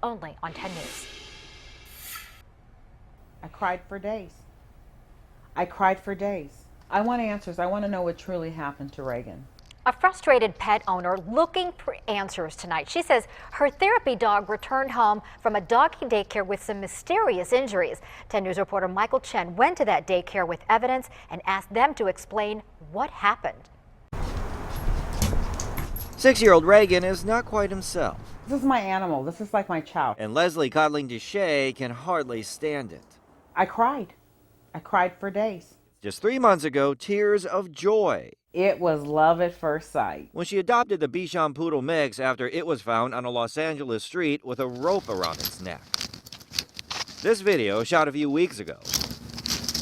only on 10 News. I cried for days. I cried for days. I want answers. I want to know what truly happened to Reagan. A frustrated pet owner looking for answers tonight. She says her therapy dog returned home from a doggy daycare with some mysterious injuries. 10 News reporter Michael Chen went to that daycare with evidence and asked them to explain what happened. 6-year-old Reagan is not quite himself. This is my animal. This is like my child. And Leslie, coddling Deshay, can hardly stand it. I cried. I cried for days. Just 3 months ago, tears of joy. It was love at first sight. When she adopted the Bichon Poodle mix after it was found on a Los Angeles street with a rope around its neck. This video, shot a few weeks ago,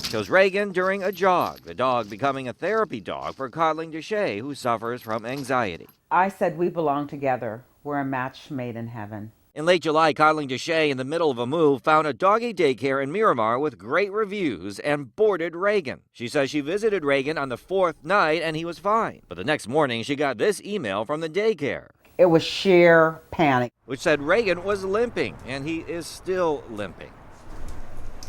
shows Reagan during a jog, the dog becoming a therapy dog for coddling Deshay, who suffers from anxiety. I said we belong together. We're a match made in heaven. In late July, coddling Deshay, in the middle of a move, found a doggy daycare in Miramar with great reviews and boarded Reagan. She says she visited Reagan on the 4th night and he was fine. But the next morning, she got this email from the daycare. It was sheer panic. Which said Reagan was limping, and he is still limping.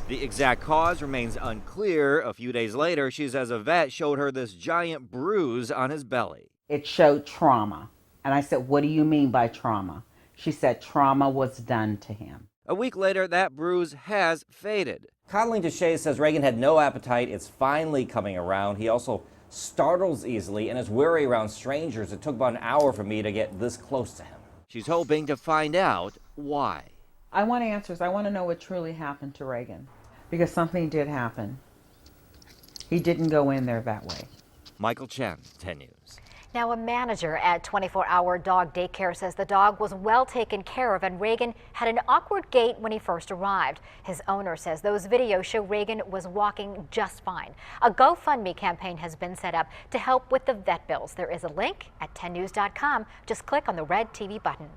The exact cause remains unclear. A few days later, she says a vet showed her this giant bruise on his belly. It showed trauma. And I said, what do you mean by trauma? She said trauma was done to him. A week later, that bruise has faded. Coddling Deshay says Reagan had no appetite. It's finally coming around. He also startles easily and is wary around strangers. It took about an hour for me to get this close to him. She's hoping to find out why. I want answers. I want to know what truly happened to Reagan. Because something did happen. He didn't go in there that way. Michael Chen, 10 News. Now, a manager at 24-Hour Dog Daycare says the dog was well taken care of and Reagan had an awkward gait when he first arrived. His owner says those videos show Reagan was walking just fine. A GoFundMe campaign has been set up to help with the vet bills. There is a link at 10news.com. Just click on the red TV button.